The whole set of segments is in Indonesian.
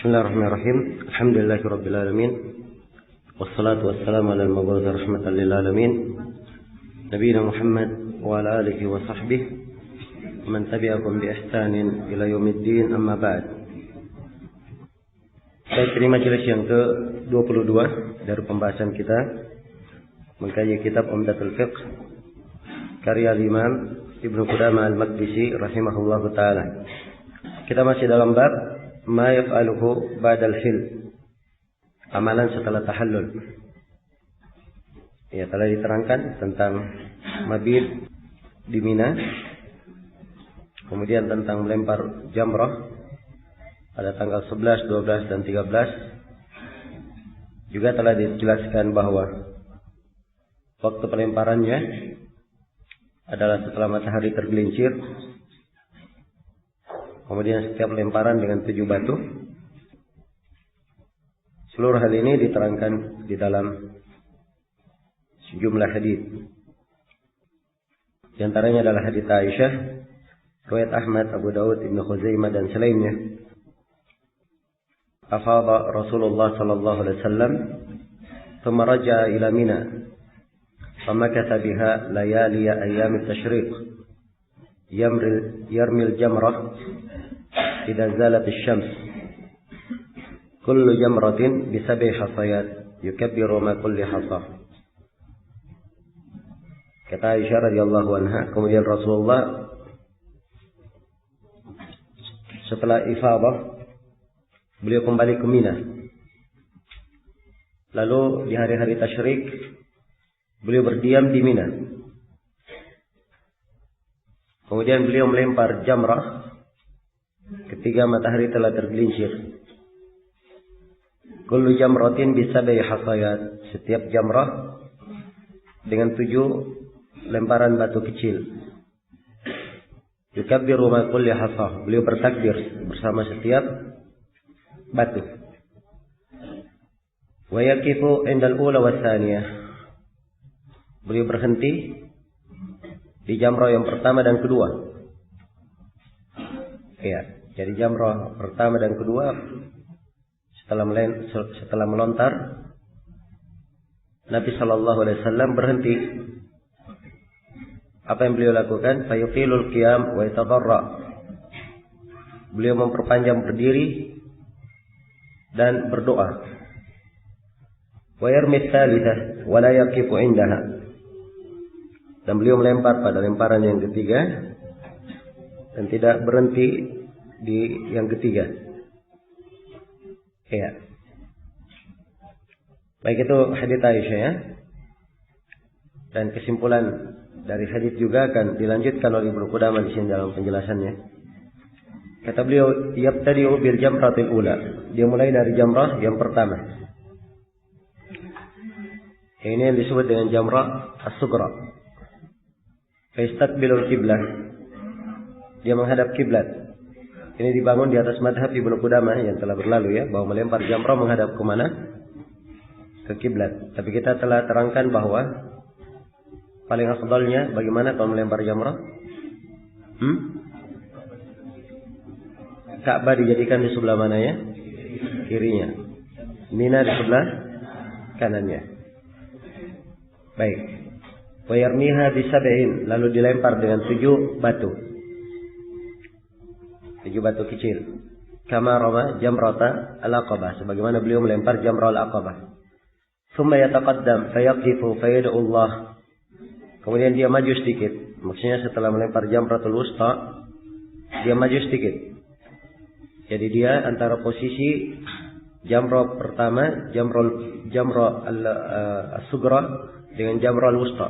Bismillahirrahmanirrahim. Alhamdulillahirabbil alamin. Wassalatu wassalamu ala al-mab'uts rahmatan lil alamin. Nabiyina Muhammad wa ala alihi wa sahbihi man tabi'ahum bi ihsanin ila yaumiddin, amma ba'd. Baik, ini majelis yang ke-22 dari pembahasan kita mengkaji kitab Umdatul Fiqh karya Imam Ibnu Qudamah Al-Maqdisi rahimahullahu taala. Kita masih dalam bab ma yaf'aluhu ba'dal hil, amalan setelah tahallul. Ya, telah diterangkan tentang mabit di Mina, kemudian tentang melempar jamrah pada tanggal 11, 12 dan 13. Juga telah dijelaskan bahwa waktu pelemparannya adalah setelah matahari tergelincir. Kemudian setiap lemparan dengan 7 batu. Seluruh hal ini diterangkan di dalam sejumlah hadis. Di antaranya adalah hadis Aisyah, riwayat Ahmad, Abu Daud, Ibnu Khuzaimah dan selainnya. Afadha Rasulullah sallallahu alaihi wasallam, thumma raja'a ila Mina, famakatha biha layali ayyam at-tashriq, yarmil jamrah idza zalat asy-syams, kullu jamratin bi sab'i hasayat yukabbiru ma kulli hasah. Kata Aisyah radhiyallahu anha, kemudian Rasulullah setelah ifadah beliau kembali ke Mina. Lalu di hari-hari tasyrik beliau berdiam di Mina. Kemudian beliau melempar jamrah ketika matahari telah tergelincir. Kullu jamratin bi sab'i hasayat, setiap jamrah dengan 7 lemparan batu kecil. Yukabbiru ma kulli hasah, beliau bertakbir bersama setiap batu. Wa yaqifu indal ula wa tsaniyah, beliau berhenti di jamrah yang pertama dan kedua. Ya, jadi jamrah pertama dan kedua setelah melontar, Nabi sallallahu alaihi wasallam berhenti. Apa yang beliau lakukan? Fayuqilul qiyam wa yatadarra, beliau memperpanjang berdiri dan berdoa. Wa yarmi tsalitsah wa la yaqifu indaha, dan beliau melempar pada lemparan yang ketiga dan tidak berhenti di yang ketiga. Ya. Baik, itu hadits Aisyah ya. Dan kesimpulan dari hadits juga akan dilanjutkan oleh Ibnu Qudamah di sini dalam penjelasannya. Kata beliau, yabtadi'u bil jamratil ula, dia mulai dari jamrah yang pertama. Ini yang disebut dengan jamrah as-sughra. Fa yastaqbilul qiblah, dia menghadap kiblat. Ini dibangun di atas madhab Ibnu Qudamah yang telah berlalu ya, bahwa melempar jamrah menghadap kemana? Ke kiblat. Tapi kita telah terangkan bahwa paling afdalnya bagaimana kalau melempar jamrah? Ka'bah dijadikan di sebelah mana ya? Kirinya. Mina di sebelah kanannya. Baik. Wa yarmiha bi sab'in, lalu dilempar dengan 7 batu. 7 batu kecil. Kama rama jamrata al-aqabah, sebagaimana beliau melempar jamrah al-aqabah. Tsumma yataqaddam fayaqifu fayad'u Allah. Kemudian dia maju sedikit. Maksudnya setelah melempar jamratul wusta, dia maju sedikit. Jadi dia antara posisi jamrah pertama, jamrah as-sughra dengan jamrah al-wusta,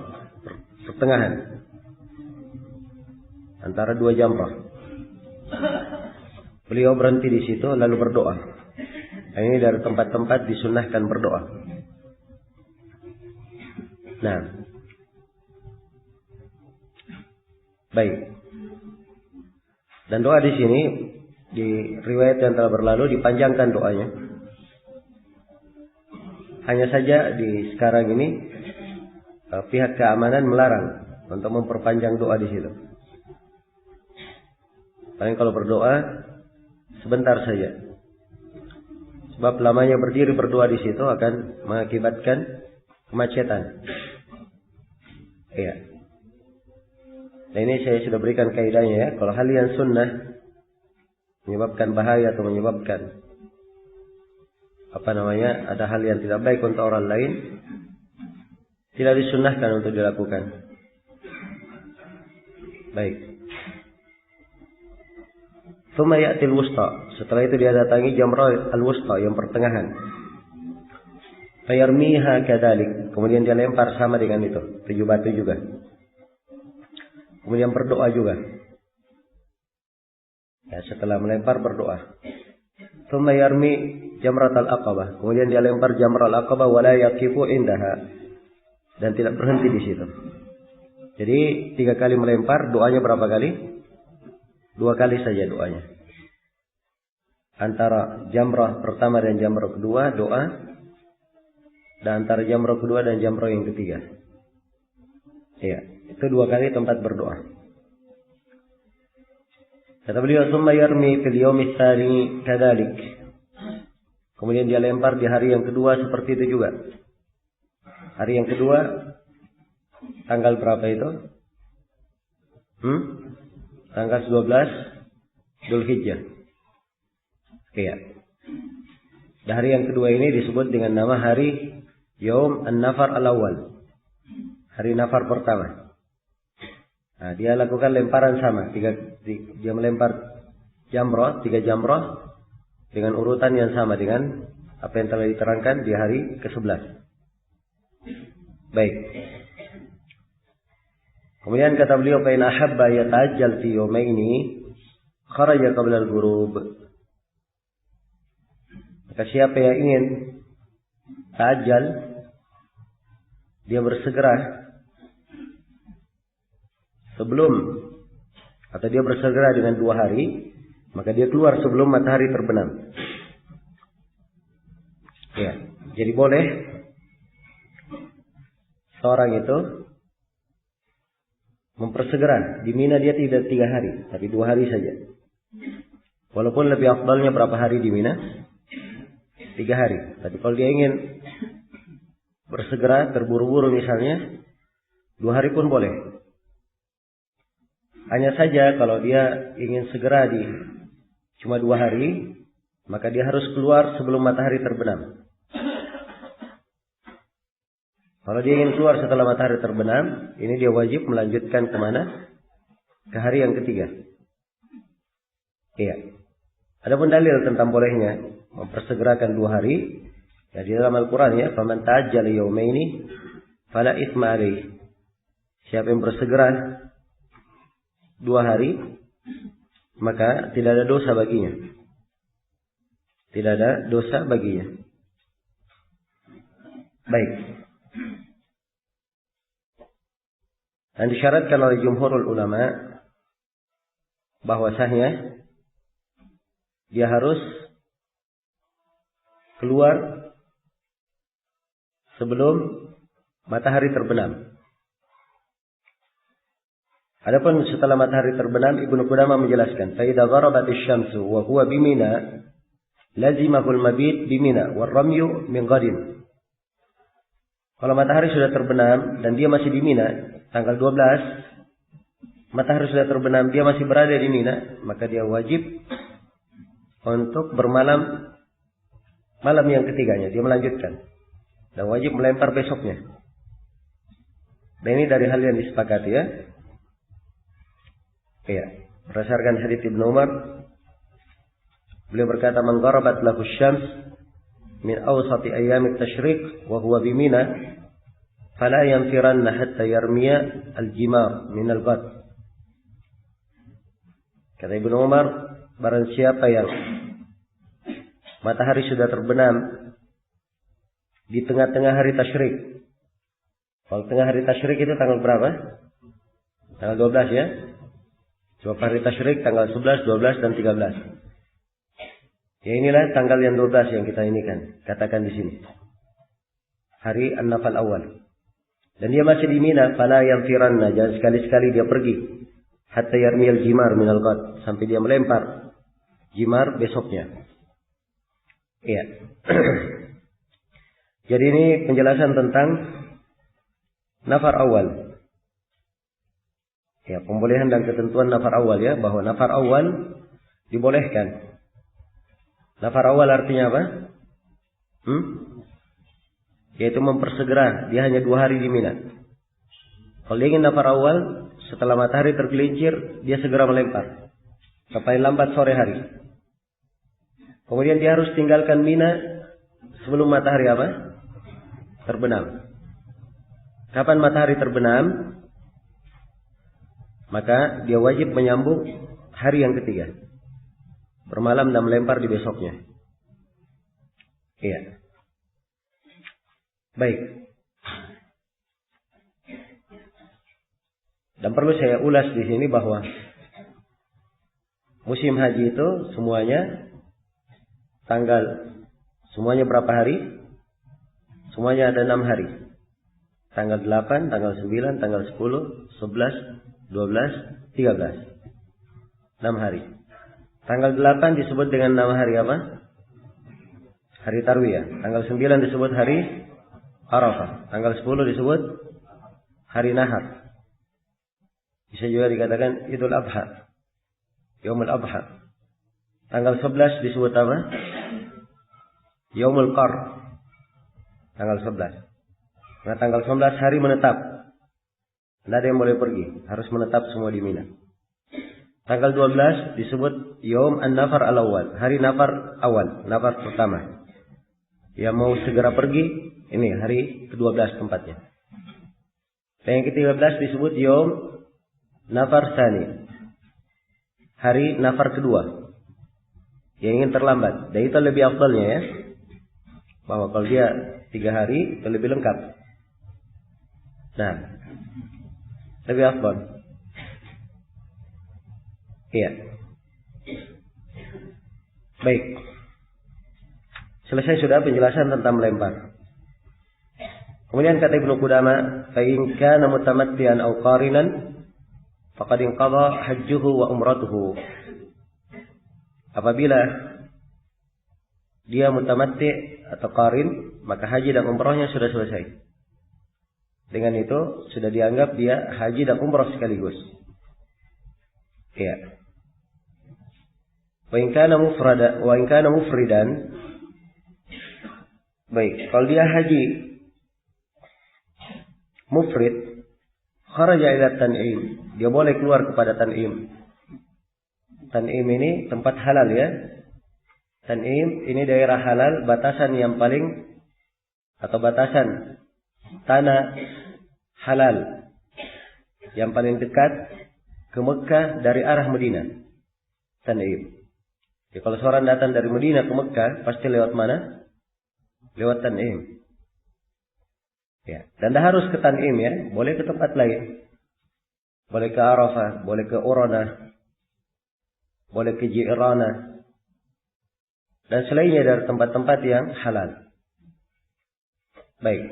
pertengahan antara 2 jamrah. Beliau berhenti di situ lalu berdoa. Ini dari tempat-tempat disunnahkan berdoa. Nah, baik. Dan doa di sini di riwayat yang telah berlalu dipanjangkan doanya. Hanya saja di sekarang ini pihak keamanan melarang untuk memperpanjang doa di situ. Paling kalau berdoa sebentar saja. Sebab lamanya berdiri berdoa di situ akan mengakibatkan kemacetan. Iya. Nah ini saya sudah berikan kaidahnya ya. Kalau hal yang sunnah menyebabkan bahaya atau menyebabkan ada hal yang tidak baik untuk orang lain, tidak disunnahkan untuk dilakukan. Baik. Tsumma ya'til wusta. Setelah itu dia datangi jamrah al-wusta yang pertengahan. Fayarmiha kadzalik. Kemudian dia lempar sama dengan itu, 7 batu juga. Kemudian berdoa juga. Ya, setelah melempar berdoa. Tsumma yarmi jamratal aqabah. Kemudian dia lempar jamratal aqabah wala yaqifu indaha. Dan tidak berhenti di situ. Jadi 3 kali melempar, doanya berapa kali? 2 kali saja doanya. Antara jamrah pertama dan jamrah kedua doa, dan antara jamrah kedua dan jamrah yang ketiga. Iya, itu 2 kali tempat berdoa. Kata beliau, "Tsumma yarmi fil yaumi tsani kadzalik." Kemudian dia lempar di hari yang kedua seperti itu juga. Hari yang kedua tanggal berapa itu? Tanggal 12 Dzulhijjah. Iya. Dan hari yang kedua ini disebut dengan nama hari Yaum An-Nafar Al-Awwal. Hari nafar pertama. Nah, dia lakukan lemparan sama. Dia melempar jamrah, 3 jamrah dengan urutan yang sama dengan apa yang telah diterangkan di hari ke-11. Baik. Kemudian kata beliau, "Fa in ahabba yata'ajjal fi yawmaini kharaja qabla al-ghurub." Maka siapa yang ingin ta'ajjal, dia bersegera dia bersegera dengan 2 hari, maka dia keluar sebelum matahari terbenam. Ya, jadi boleh seorang itu mempersegera. Di Mina dia tidak 3 hari, tapi 2 hari saja. Walaupun lebih afdalnya berapa hari di Mina? 3 hari. Tapi kalau dia ingin bersegera, terburu-buru misalnya, 2 hari pun boleh. Hanya saja kalau dia ingin segera cuma 2 hari, maka dia harus keluar sebelum matahari terbenam. Kalau dia ingin keluar setelah matahari terbenam, ini dia wajib melanjutkan kemana? Ke hari yang ketiga. Iya. Adapun dalil tentang bolehnya mempersegerakan 2 hari, ya di dalam Al-Quran ya, "Faman ta'ajjala yawmaini fala itsma alaihi." Siapa yang bersegera 2 hari, maka tidak ada dosa baginya. Tidak ada dosa baginya. Baik. Dan disyaratkan oleh jumhurul ulama bahwasanya dia harus keluar sebelum matahari terbenam. Adapun setelah matahari terbenam, Ibnu Qudamah menjelaskan, "Fa idza gharabatis syamsu wa huwa bi Mina, lazimahul mabit bi Mina war ramyu min ghadin." Kalau matahari sudah terbenam dan dia masih di Mina, tanggal 12, matahari sudah terbenam, dia masih berada di Mina, maka dia wajib untuk bermalam malam yang ketiganya, dia melanjutkan. Dan wajib melempar besoknya. Dan ini dari hal yang disepakati ya. Iya, berdasarkan hadits Ibnu Umar, beliau berkata, "Man gharabat lahu syams min awsati ayyamit tasyriq wa huwa bi Mina, fala yanfiranna hatta yarmiya al-jimar min al-ghad." Kata Ibnu Umar, barang siapa yang matahari sudah terbenam di tengah-tengah hari tasyrik. Kalau tengah hari tasyrik itu tanggal berapa? Tanggal 12 ya. Sebab hari tasyrik tanggal 11, 12 dan 13. Ya inilah tanggal yang 12 yang kita inikan. Katakan di sini. Hari An-Nafal Awal. Dan dia masih di Mina, fala yanfiranna, jangan sekali-sekali dia pergi. Hatta yarmiyal jimar minal ghad, sampai dia melempar jimar besoknya. Iya. Jadi ini penjelasan tentang nafar awal. Ya, pembolehan dan ketentuan nafar awal ya, bahwa nafar awal dibolehkan. Nafar awal artinya apa? Yaitu mempersegera, dia hanya 2 hari di Mina. Kalau dia ingin nafar awal, setelah matahari tergelincir, dia segera melempar. Sampai lambat sore hari. Kemudian dia harus tinggalkan Mina sebelum matahari apa? Terbenam. Kapan matahari terbenam? Maka dia wajib menyambung hari yang ketiga. Bermalam dan melempar di besoknya. Iya. Baik. Dan perlu saya ulas di sini bahwa musim haji itu semuanya semuanya berapa hari? Semuanya ada 6 hari. Tanggal 8, tanggal 9, tanggal 10, 11, 12, 13. 6 hari. Tanggal 8 disebut dengan nama hari apa? Hari Tarwiyah. Tanggal 9 disebut hari Arafah. Tanggal 10 disebut hari Nahar. Bisa juga dikatakan Idul Adha. Yaumul Adha. Tanggal 11 disebut apa? Yaumul Qar. Tanggal 11. Nah, tanggal 11 hari menetap. Tidak ada yang boleh pergi. Harus menetap semua di Mina. Tanggal 12 disebut Yaum An-Nafar Al-Awwal. Hari nafar awal. Nafar pertama. Yang mau segera pergi. Ini hari ke-12 tempatnya. Dan yang ke-13 disebut Yaum Nafar Sani. Hari nafar kedua. Yang ingin terlambat. Dan itu lebih afdalnya ya. Bahwa kalau dia 3 hari itu lebih lengkap. Nah, lebih afdal. Iya. Baik. Selesai sudah penjelasan tentang melempar. Kemudian kata Ibnu Qudamah, fa in kana mutamattian aw qarinan faqad inqadha hajjuhu wa umratuhu. Apabila dia mutamatti atau qarin, maka haji dan umrahnya sudah selesai. Dengan itu sudah dianggap dia haji dan umrah sekaligus. Iya. Wa in kana mufridan. Baik, kalau dia haji mufrid, kharaja ila Tan'im, dia boleh keluar kepada Tan'im. Tan'im ini tempat halal ya. Tan'im ini daerah halal, batasan yang paling atau batasan tanah halal yang paling dekat ke Mekah dari arah Madinah. Tan'im. Ya, kalau seorang datang dari Madinah ke Mekah pasti lewat mana? Lewat Tan'im. Ya, dan dah harus ke Tan'im ya, boleh ke tempat lain. Boleh ke Arafah, boleh ke Urana, boleh ke Ji'rana. Dan selainnya dari tempat-tempat yang halal. Baik.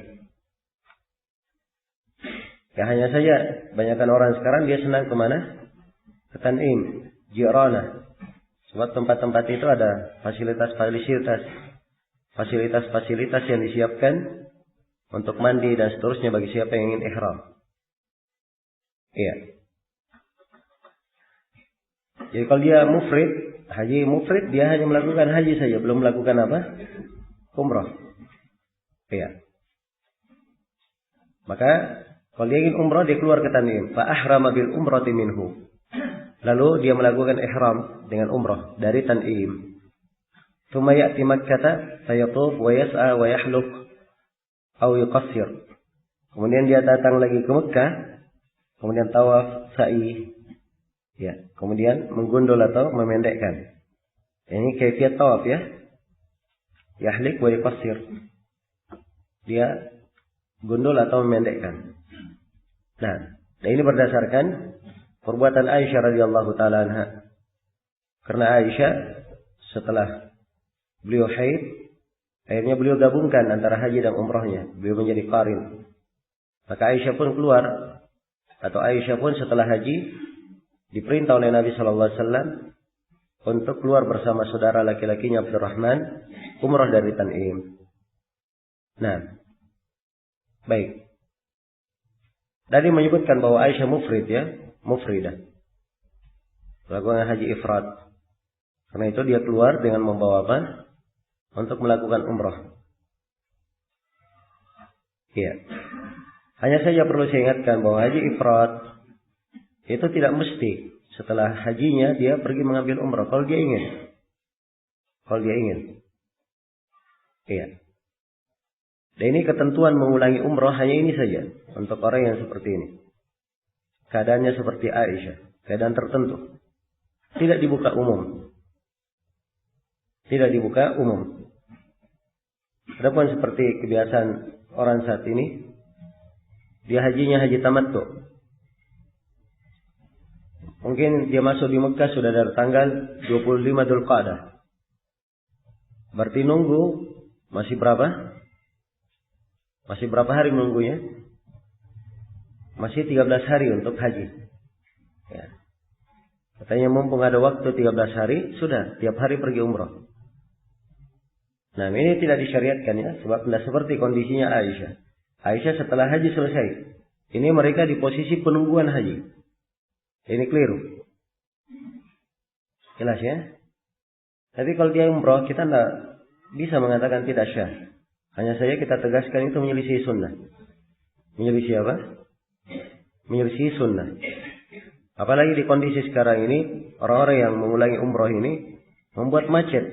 Ya hanya saja banyakkan orang sekarang dia senang kemana? Ke Tan'im, Ji'rana. Sebab tempat-tempat itu ada fasilitas yang disiapkan untuk mandi dan seterusnya bagi siapa yang ingin ihram. Iya. Jadi kalau dia mufrid, haji mufrid, dia hanya melakukan haji saja, belum melakukan apa? Umrah. Iya. Maka kalau dia ingin umrah, dia keluar ke Tan'im. Fa ahrama bil umrati minhu. Lalu dia melakukan ihram dengan umrah dari Tan'im. Tsumma ya'ti Makkah fayatuf wa yas'a wa yahluk aw yuqassir. Kemudian dia datang lagi ke Mekah, kemudian tawaf, sa'i. Ya, kemudian menggundul atau memendekkan. Ini kaifiat tawaf ya. Yahlik wa yuqassir. Dia gundul atau memendekkan. Nah, ini berdasarkan perbuatan Aisyah radhiyallahu taala anha. Karena Aisyah setelah beliau haid, akhirnya beliau gabungkan antara haji dan umrahnya. Beliau menjadi qarin. Maka Aisyah pun keluar, atau Aisyah pun setelah haji diperintah oleh Nabi sallallahu alaihi wasallam untuk keluar bersama saudara laki-lakinya Abdurrahman umrah dari Tan'im. Nah, baik. Tadi menyebutkan bahwa Aisyah mufrid ya, mufridah. Melakukan haji ifrad. Karena itu dia keluar dengan membawa apa? Untuk melakukan umrah. Iya. Hanya saja perlu saya ingatkan bahwa haji ifrad itu tidak mesti setelah hajinya dia pergi mengambil umrah kalau dia ingin. Kalau dia ingin. Iya. Dan ini ketentuan mengulangi umrah hanya ini saja untuk orang yang seperti ini. Keadaannya seperti Aisyah, keadaan tertentu. Tidak dibuka umum. Tidak dibuka umum. Adapun seperti kebiasaan orang saat ini, dia hajinya haji tamattu. Mungkin dia masuk di Mekah sudah dari tanggal 25 Dzulqa'dah. Berarti nunggu masih berapa? Masih berapa hari menunggunya? Masih 13 hari untuk haji. Ya. Katanya mumpung ada waktu 13 hari, sudah tiap hari pergi umrah. Nah, ini tidak disyariatkan ya, sebab tidak seperti kondisinya Aisyah. Aisyah setelah haji selesai. Ini mereka di posisi penungguan haji. Ini keliru. Jelas ya? Tapi kalau dia umrah, kita tidak bisa mengatakan tidak syah. Hanya saja kita tegaskan itu menyelisih sunnah. Menyelisih apa? Menyelisih sunnah. Apalagi di kondisi sekarang ini, orang-orang yang mengulangi umrah ini membuat macet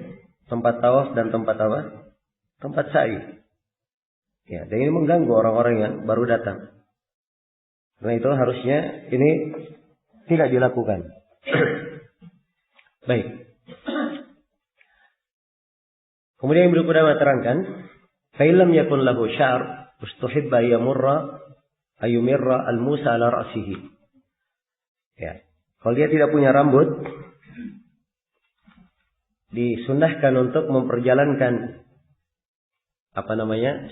tempat tawaf dan tempat apa? Tempat sa'i. Ya, dan ini mengganggu orang-orang yang baru datang. Karena itu harusnya ini tidak dilakukan. Baik. Kemudian Ibnu Qudamah terangkan, "Fa'ilam yakun lahu sya'r, ustuhibba ayumirra al-Musa ala ra'sihi." Ya. Kalau dia tidak punya rambut, disunnahkan untuk memperjalankan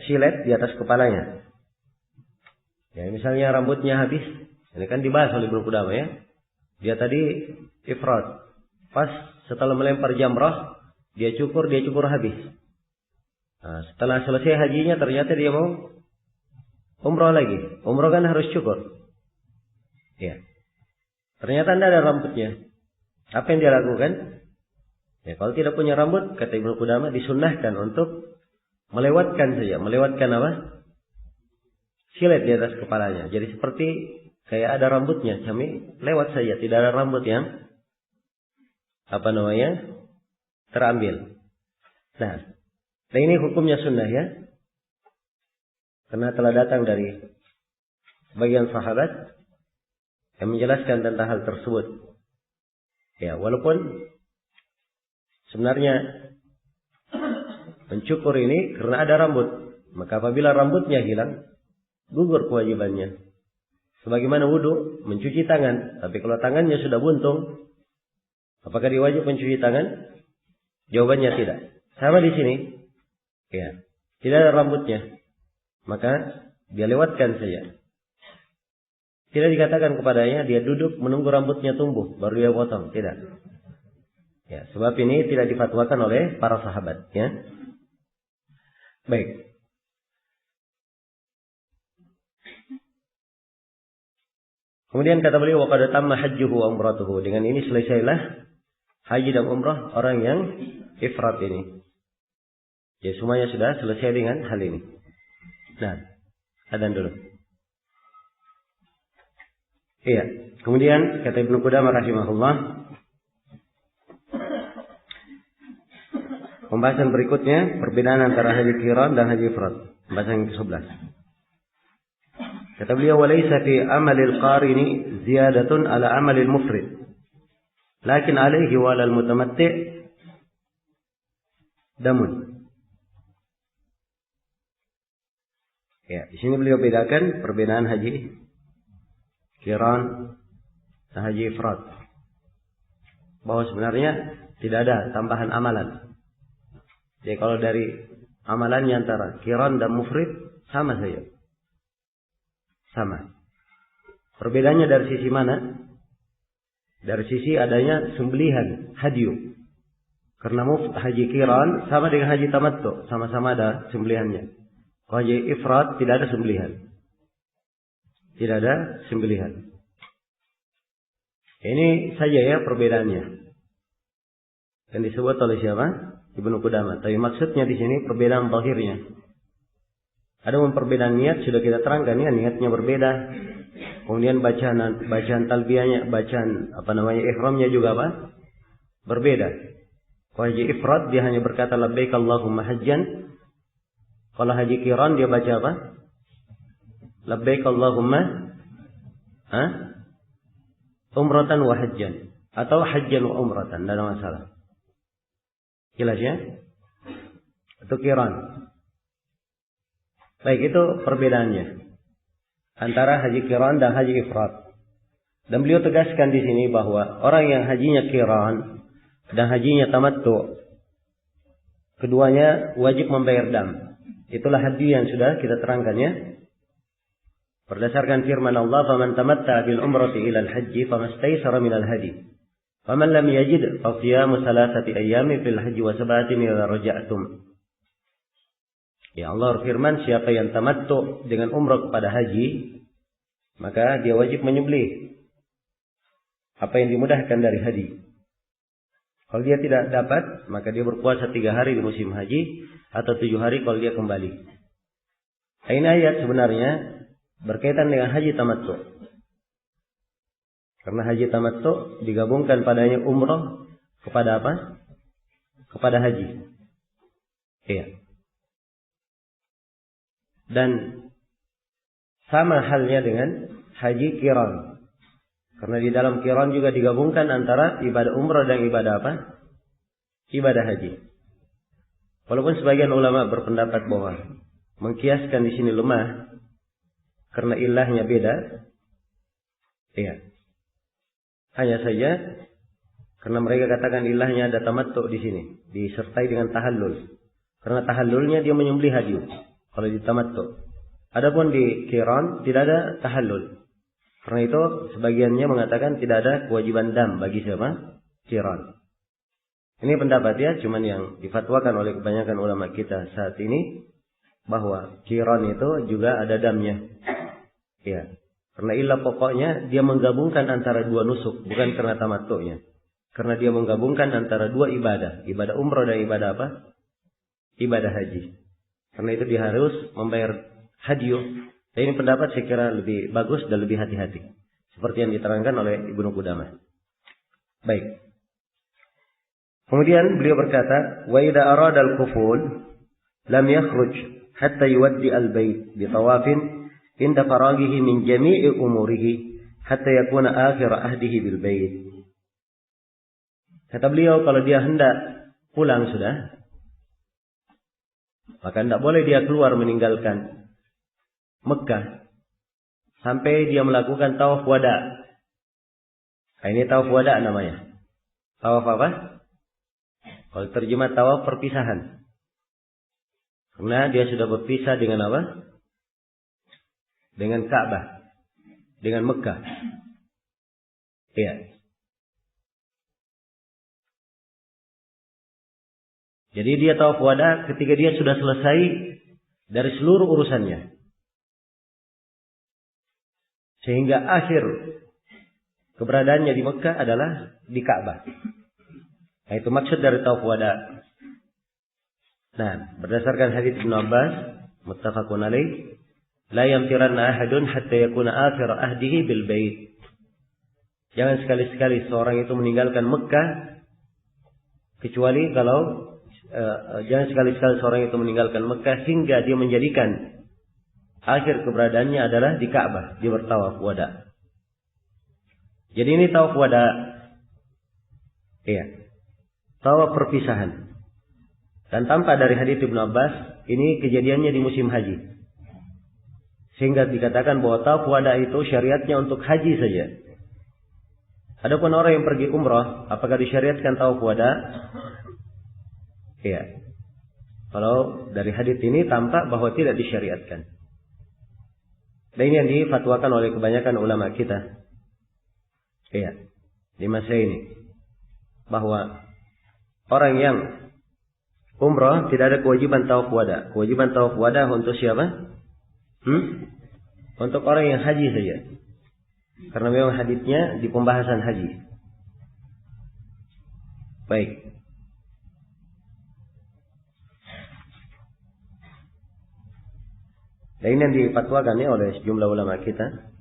silet di atas kepalanya. Ya, misalnya rambutnya habis, ini kan dibahas oleh Ibnu Qudamah ya. Dia tadi ifrad. Pas setelah melempar jamrah, dia cukur habis. Nah, setelah selesai hajinya ternyata dia mau umrah lagi. Umrah kan harus cukur. Ya. Ternyata tidak ada rambutnya. Apa yang dia lakukan? Ya, kalau tidak punya rambut, kata Ibnu Qudamah, disunnahkan untuk melewatkan saja. Melewatkan apa? Silet di atas kepalanya. Jadi seperti kayak ada rambutnya. Kami lewat saja. Tidak ada rambut yang terambil. Nah, ini hukumnya sunnah ya. Karena telah datang dari sebagian sahabat yang menjelaskan tentang hal tersebut. Ya, walaupun sebenarnya mencukur ini karena ada rambut. Maka apabila rambutnya hilang, gugur kewajibannya. Sebagaimana wudu, mencuci tangan. Tapi kalau tangannya sudah buntung, apakah dia wajib mencuci tangan? Jawabannya tidak. Sama di sini. Ya, tidak ada rambutnya. Maka dia lewatkan saja. Tidak dikatakan kepadanya dia duduk menunggu rambutnya tumbuh baru dia potong. Tidak. Ya, sebab ini tidak difatwakan oleh para sahabat. Ya. Baik. Kemudian kata beliau, wa qad tamma hajjuhu wa umratuhu. Dengan ini selesailah haji dan umrah orang yang ifrat ini. Ya, semuanya sudah selesai dengan hal ini. Nah, adzan dulu. Iya. Kemudian kata Ibnu Qudamah rahimahullah, pembahasan berikutnya perbedaan antara haji qiran dan haji ifrad. Pembahasan yang ke-11. Kata beliau, walaysa fi amalil qarini ziyadatun ala amalil mufrid. Lakin alaihi wa alal mutamatti' damun. Ya, di sini beliau bedakan perbedaan haji qiran dan haji ifrad. Bahwa sebenarnya tidak ada tambahan amalan. Jadi kalau dari amalannya antara qiran dan mufrid sama saja. Sama. Perbedaannya dari sisi mana? Dari sisi adanya sembelihan, hadyu. Karena haji qiran sama dengan haji tamattu, sama-sama ada sembelihannya. Kalau haji ifrad tidak ada sembelihan. Tidak ada sembelihan. Ini saja ya perbedaannya. Dan disebut oleh siapa? Ibnu Qudamah. Tapi maksudnya di sini perbedaan zahirnya. Ada perbedaan niat sudah kita terangkan ya, niatnya berbeda. Kemudian bacaan talbiyahnya, bacaan ihramnya juga apa? Berbeda. Kalau haji ifrad dia hanya berkata labbaik Allahumma hajjan. Kalau haji qiran dia baca apa? Labbaik Allahumma umratan wa hajjan atau hajjan wa umratan, tidak ada masalah. Jelas ya? Itu qiran. Baik, itu perbedaannya antara haji qiran dan haji ifrad. Dan beliau tegaskan di sini bahwa orang yang hajinya qiran dan hajinya tamattu, keduanya wajib membayar dam. Itulah hadi yang sudah kita terangkan ya. Berdasarkan firman Allah, "Faman tamatta'a bil umrati ila al-hajji famastaysara min al-hadi. Faman lam yajid fa siyamu thalathati ayyamin fil hajji wa sab'atin idza raja'tum." Ya, Allah berfirman, siapa yang tamattu dengan umrah kepada haji, maka dia wajib menyembelih apa yang dimudahkan dari hadi. Kalau dia tidak dapat, maka dia berpuasa 3 hari di musim haji atau 7 hari kalau dia kembali. Ini ayat sebenarnya berkaitan dengan haji tamattu. Karena haji tamattu digabungkan padanya umrah kepada apa? Kepada haji. Iya. Dan sama halnya dengan haji qiran. Karena di dalam qiran juga digabungkan antara ibadah umrah dan ibadah apa? Ibadah haji. Walaupun sebagian ulama berpendapat bahwa mengkiaskan di sini lemah karena ilahnya beda. Iya. Hanya saja karena mereka katakan ilahnya ada tamattu di sini, disertai dengan tahallul. Karena tahallulnya dia menyembelih haji. Kalau di tamattu. Adapun di qiran tidak ada tahallul. Karena itu sebagiannya mengatakan tidak ada kewajiban dam bagi siapa? Qiran. Ini pendapat ya, cuman yang difatwakan oleh kebanyakan ulama kita saat ini bahwa qiran itu juga ada damnya. Ya. Karena ilah pokoknya dia menggabungkan antara dua nusuk, bukan karena tamattu'nya. Karena dia menggabungkan antara dua ibadah, ibadah umrah dan ibadah apa? Ibadah haji. Karena itu dia harus membayar hadiah. Dan ini pendapat saya kira lebih bagus dan lebih hati-hati. Seperti yang diterangkan oleh Ibnu Qudamah. Baik. Kemudian beliau berkata, "Wa idza arada al-quful lam yakhruj hatta yuwaddi al-bait bi tawafin inda faraghihi min jami'i umurihi hatta yakuna akhir ahdihi bil bait." Kata beliau, kalau dia hendak pulang sudah, maka tidak boleh dia keluar meninggalkan Mekah sampai dia melakukan tawaf wada. Nah, ini tawaf wada namanya. Tawaf apa? Kalau terjemah tawaf perpisahan. Karena dia sudah berpisah dengan apa? Dengan Ka'bah. Dengan Mekah. Iya. Jadi dia tawaf wada ketika dia sudah selesai dari seluruh urusannya. Sehingga akhir keberadaannya di Mekah adalah di Ka'bah. Nah, itu maksud dari tawaf wada. Nah, berdasarkan hadits Ibnu Abbas, muttafaqun alaih, la yamtiranna ahadun hatta yakuna akhir ahdihi bil bait. Jangan sekali-sekali seorang itu meninggalkan Mekah kecuali kalau jangan sekali-sekali seorang itu meninggalkan Mekah hingga dia menjadikan akhir keberadaannya adalah di Ka'bah, dia bertawaf wada. Jadi ini tawaf wada. Iya. Tawaf perpisahan. Dan tampak dari hadits Ibnu Abbas, ini kejadiannya di musim haji. Sehingga dikatakan bahwa tawaf wada itu syariatnya untuk haji saja. Adapun orang yang pergi umrah, apakah disyariatkan tawaf wada? Iya. Kalau dari hadits ini tampak bahwa tidak disyariatkan. Dan ini yang difatwakan oleh kebanyakan ulama kita. Iya. Di masa ini. Bahwa orang yang umrah tidak ada kewajiban tawaf wada. Kewajiban tawaf wada untuk siapa? Untuk orang yang haji saja. Karena memang haditsnya di pembahasan haji. Baik. Dan ini yang dipatwakan ya oleh sejumlah ulama kita.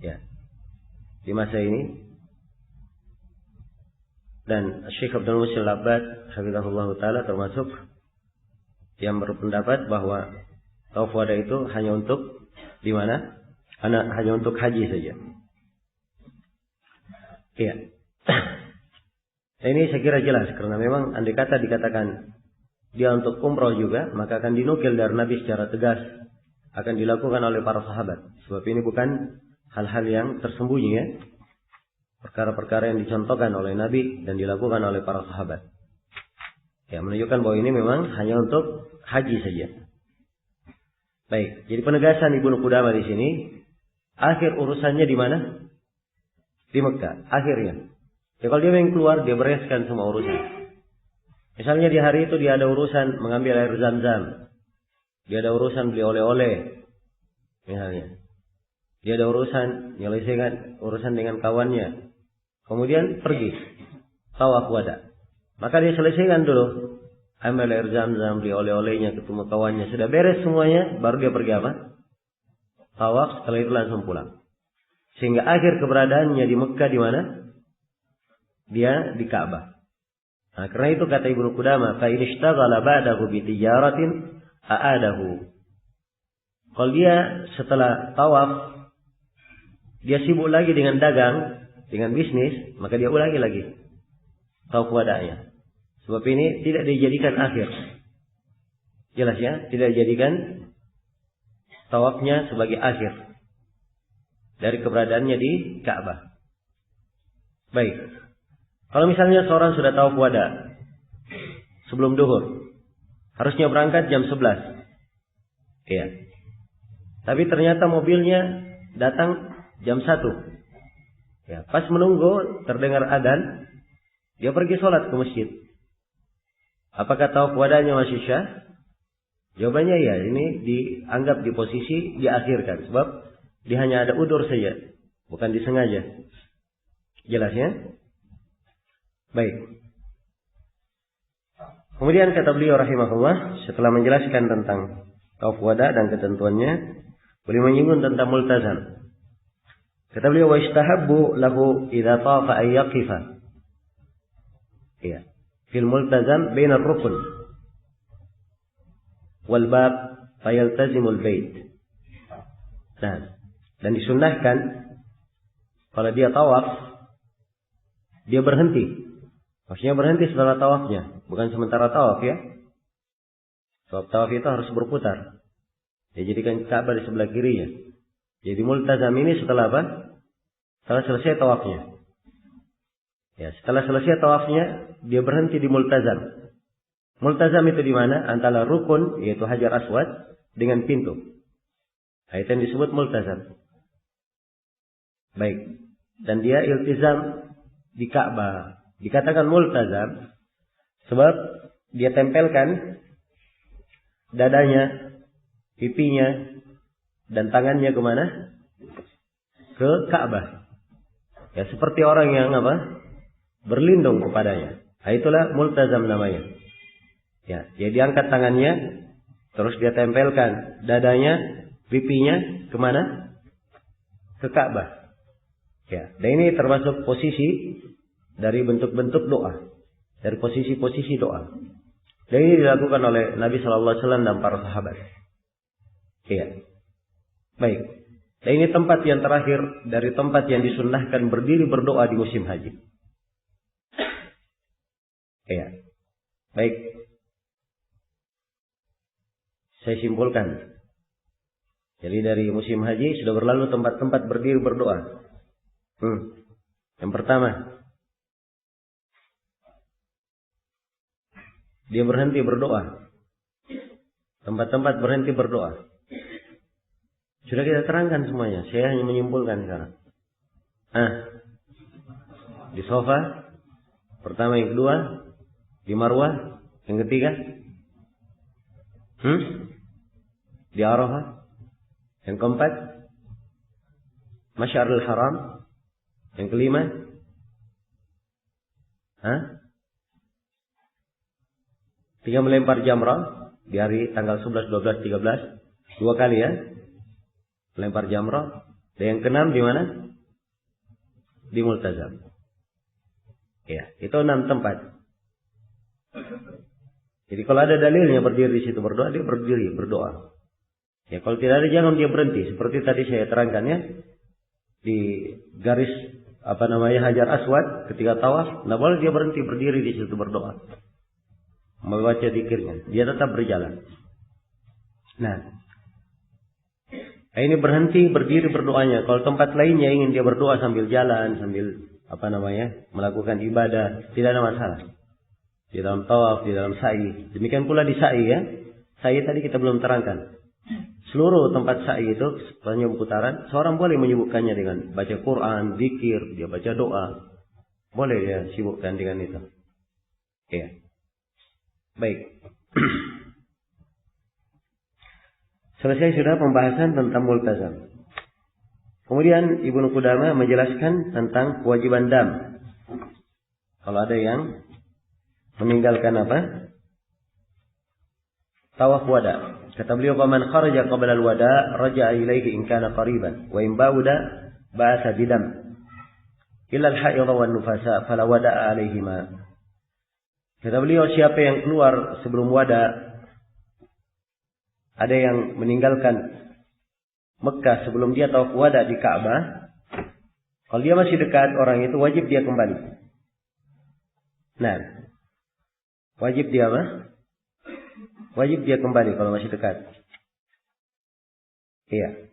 Ya. Di masa ini. Dan Syekh Abdul Muhsin Al-Abbad hafizahullah taala termasuk yang berpendapat bahwa tawaf wada itu hanya untuk di mana? Hanya untuk haji saja. Iya. Ini saya kira jelas karena memang andai kata dikatakan dia untuk umroh juga, maka akan dinukil dari Nabi secara tegas, akan dilakukan oleh para sahabat. Sebab ini bukan hal-hal yang tersembunyi ya. Perkara-perkara yang dicontohkan oleh Nabi dan dilakukan oleh para sahabat. Ya, menunjukkan bahwa ini memang hanya untuk haji saja. Baik, jadi penegasan Ibnu Qudamah di sini, akhir urusannya di mana? Di Mekah, akhirnya. Ya kalau dia yang keluar, dia bereskan semua urusan. Misalnya di hari itu dia ada urusan mengambil air Zam-Zam. Dia ada urusan beli oleh-oleh. Misalnya. Dia ada urusan menyelesaikan urusan dengan kawannya. Kemudian pergi tawaf wada. Maka dia selesaikan dulu. Ambil air Zam-Zam, beli oleh-olehnya, ketemu kawannya. Sudah beres semuanya, baru dia pergi apa? Tawaf, setelah itu langsung pulang. Sehingga akhir keberadaannya di Mekah di mana? Dia di Ka'bah. Nah, karena itu kata Ibnu Qudamah, fa in ishtaghala ba'dahu bi tijaratin a'adahu. Kalau dia setelah tawaf dia sibuk lagi dengan dagang, dengan bisnis, maka dia ulangi lagi tawaf wada'nya. Sebab ini tidak dijadikan akhir. Jelas ya, tidak dijadikan tawafnya sebagai akhir dari keberadaannya di Ka'bah. Baik. Kalau misalnya seorang sudah tawaf wada sebelum duhur, harusnya berangkat jam 11. Iya. Tapi ternyata mobilnya datang jam 1. Ya, pas menunggu terdengar adzan, dia pergi sholat ke masjid. Apakah tawaf wadanya masih syah? Jawabannya ya, ini dianggap di posisi diakhirkan sebab dia hanya ada udzur saja, bukan disengaja. Jelas ya? Baik. Kemudian kata beliau rahimahullah, setelah menjelaskan tentang tawaf wada dan ketentuannya, beliau menyinggung tentang multazam. Kata beliau, wa istahabbu lahu idza tafa ay yaqifa. Iya. Fil multazam baina ar-rukn wal bab fayaltazimul bait. Nah, dan disunnahkan kalau dia tawaf dia berhenti. Maksudnya berhenti setelah tawafnya, bukan sementara tawaf ya. Sebab tawaf itu harus berputar. Dia jadikan Ka'bah di sebelah kirinya. Jadi multazam ini setelah apa? Setelah selesai tawafnya. Ya, setelah selesai tawafnya, dia berhenti di multazam. Multazam itu di mana? Antara rukun, yaitu Hajar Aswad, dengan pintu. Nah, itu yang disebut multazam. Baik. Dan dia iltizam di Ka'bah. Dikatakan multazam sebab dia tempelkan dadanya, pipinya, dan tangannya kemana? Ke Ka'bah. Ya, seperti orang yang apa? Berlindung kepadanya. Nah, itulah multazam namanya. Ya, dia diangkat tangannya, terus dia tempelkan dadanya, pipinya kemana? Ke Ka'bah. Ya, dan ini termasuk posisi dari bentuk-bentuk doa, dari posisi-posisi doa. Dan ini dilakukan oleh Nabi Shallallahu Alaihi Wasallam dan para sahabat. Iya. Baik. Dan ini tempat yang terakhir dari tempat yang disunnahkan berdiri berdoa di musim haji. Iya. Baik. Saya simpulkan. Jadi dari musim haji sudah berlalu tempat-tempat berdiri berdoa. Yang pertama, dia berhenti berdoa. Tempat-tempat berhenti berdoa. Sudah kita terangkan semuanya. Saya hanya menyimpulkan sekarang. Di sofa. Pertama, yang kedua. Di Marwah. Yang ketiga? Di Arafah. Yang keempat? Masy'arul Haram. Yang kelima? Tinggal melempar jamrah di hari tanggal 11, 12, 13. 2 kali ya. Melempar jamrah. Dan yang keenam di mana? Di Multazam. Ya, itu 6 tempat. Jadi kalau ada dalilnya berdiri di situ berdoa, dia berdiri berdoa. Ya, kalau tidak ada jangan dia berhenti. Seperti tadi saya terangkan ya, di garis Hajar Aswad ketika tawaf, tidak boleh dia berhenti berdiri di situ berdoa, membaca zikirnya. Dia tetap berjalan. Nah, ini berhenti berdiri berdoanya. Kalau tempat lainnya ingin dia berdoa sambil jalan, sambil melakukan ibadah, tidak ada masalah. Di dalam tawaf, di dalam sa'i. Demikian pula di sa'i ya. Sa'i tadi kita belum terangkan. Seluruh tempat sa'i itu sepanjang putaran, seorang boleh menyibukkannya dengan baca Quran, zikir, dia baca doa. Boleh dia sibukkan dengan itu. Ya. Baik. Selesai sudah pembahasan tentang multazam. Kemudian Ibnu Qudamah menjelaskan tentang kewajiban dam. Kalau ada yang meninggalkan tawaf wada. Kata beliau, "Faman kharaja qabla al-wada raja'a ilaihi in kana qariban wa in ba'uda ba'asa bidam illa al-haidha wan nufasa fala wada'a alaihima." Kata beliau, siapa yang keluar sebelum wada, ada yang meninggalkan Mekah sebelum dia tawaf wada di Ka'bah, kalau dia masih dekat orang itu wajib dia kembali. Nah, wajib dia wajib dia kembali kalau masih dekat. Iya.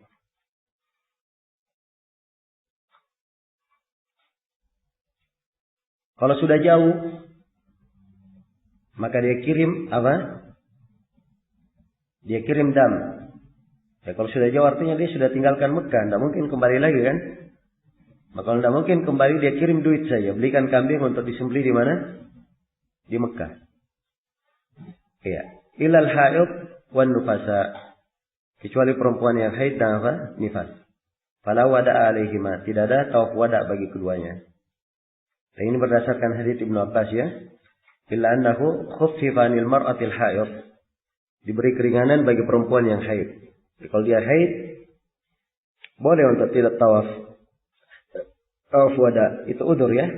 Kalau sudah jauh, maka dia kirim Dia kirim dam. Ya, kalau sudah jauh artinya dia sudah tinggalkan Mekah, tidak mungkin kembali lagi kan? Maka kalau tidak mungkin kembali, dia kirim duit saja, belikan kambing untuk disembelih di mana? Di Mekah. Iya. Ilal haid wan nufasa, kecuali perempuan yang haid dan nifas. Fala wada'a alaihima, tidak ada tawaf wada bagi keduanya. Dan ini berdasarkan hadits Ibnu Abbas ya. Illa annahu khuffifa 'anil mar'atil haid. Diberi keringanan bagi perempuan yang haid. Jadi, kalau dia haid, boleh untuk tidak tawaf wada. Itu udzur ya.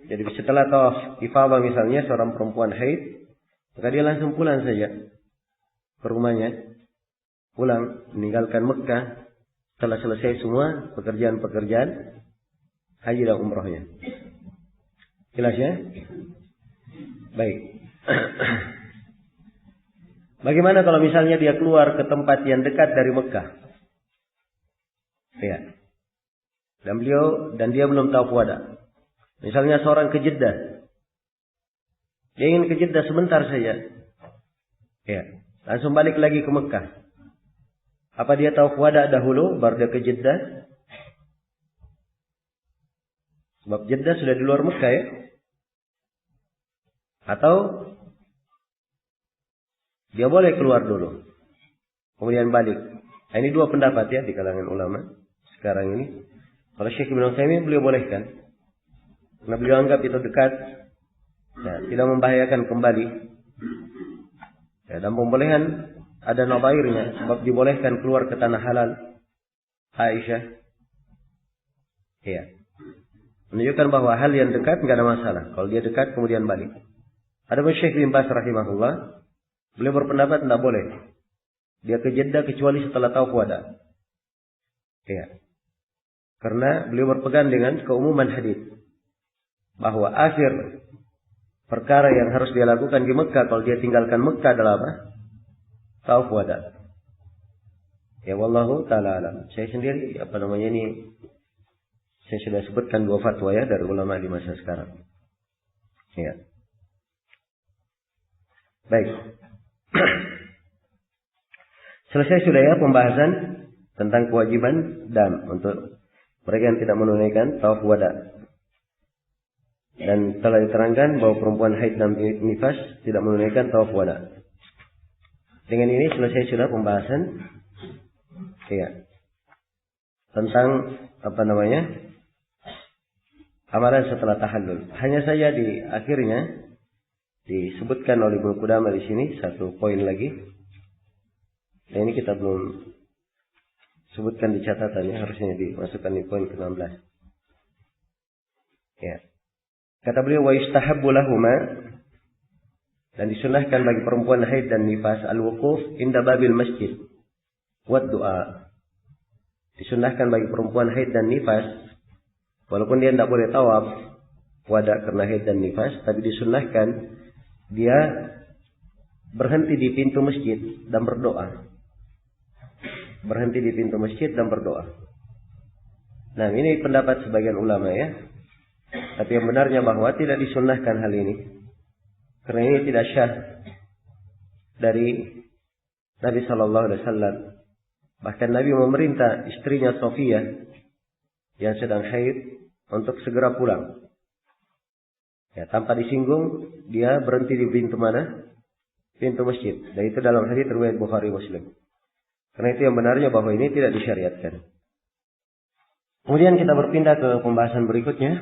Jadi setelah tawaf ifadah misalnya seorang perempuan haid, maka dia langsung pulang saja ke rumahnya. Pulang, meninggalkan Mekah setelah selesai semua pekerjaan-pekerjaan haji dan umrahnya. Jelas ya? Baik. Bagaimana kalau misalnya dia keluar ke tempat yang dekat dari Mekah? Ya. Dan dia belum tawaf wada. Misalnya seorang ke Jeddah. Dia ingin ke Jeddah sebentar saja. Ya. Langsung balik lagi ke Mekah. Apa dia tawaf wada dahulu baru dia ke Jeddah? Sebab Jeddah sudah di luar Mekah ya. Atau dia boleh keluar dulu, kemudian balik. Nah, ini dua pendapat ya di kalangan ulama sekarang ini. Kalau Syekh Ibnu Utsaimin beliau bolehkan, karena beliau anggap itu dekat, ya, tidak membahayakan kembali. Ya, dan pembolehan ada nadhairnya, sebab dibolehkan keluar ke tanah halal Aisyah. Ya, menunjukkan bahwa hal yang dekat nggak ada masalah. Kalau dia dekat kemudian balik. Ada Syekh bin Baz rahimahullah. Beliau berpendapat tidak boleh dia ke Jeddah kecuali setelah tawaf wada. Ya. Karena beliau berpegang dengan keumuman hadis bahwa akhir perkara yang harus dia lakukan di Mekah kalau dia tinggalkan Mekah adalah apa? Tawaf wada. Ya wallahu taala alam. Saya sendiri saya sudah sebutkan dua fatwa ya dari ulama di masa sekarang. Ya. Baik. Selesai sudah ya pembahasan tentang kewajiban dam untuk mereka yang tidak menunaikan tawaf wada. Dan telah diterangkan bahwa perempuan haid dan nifas tidak menunaikan tawaf wada. Dengan ini selesai sudah pembahasan tentang amalan setelah tahallul. Hanya saja di akhirnya disebutkan oleh Ibnu Qudamah di sini satu poin lagi. Dan ini kita belum sebutkan di catatannya, harusnya dimasukkan di poin ke-16. Ya. Kata beliau, wa yustahabbu lahuma, dan disunahkan bagi perempuan haid dan nifas al-wuquf inda babil masjid wa du'a. Disunahkan bagi perempuan haid dan nifas, walaupun dia tidak boleh tawaf wada karena haid dan nifas, tapi disunahkan dia berhenti di pintu masjid dan berdoa. Berhenti di pintu masjid dan berdoa. Nah, ini pendapat sebagian ulama ya. Tapi yang benarnya bahwa tidak disunnahkan hal ini. Karena ini tidak syah dari Nabi sallallahu alaihi wasallam. Bahkan Nabi memerintah istrinya Sofia yang sedang haid untuk segera pulang. Ya, tanpa disinggung, dia berhenti di pintu mana? Pintu masjid. Dan itu dalam hadis riwayat Bukhari Muslim. Karena itu yang benarnya bahwa ini tidak disyariatkan. Kemudian kita berpindah ke pembahasan berikutnya.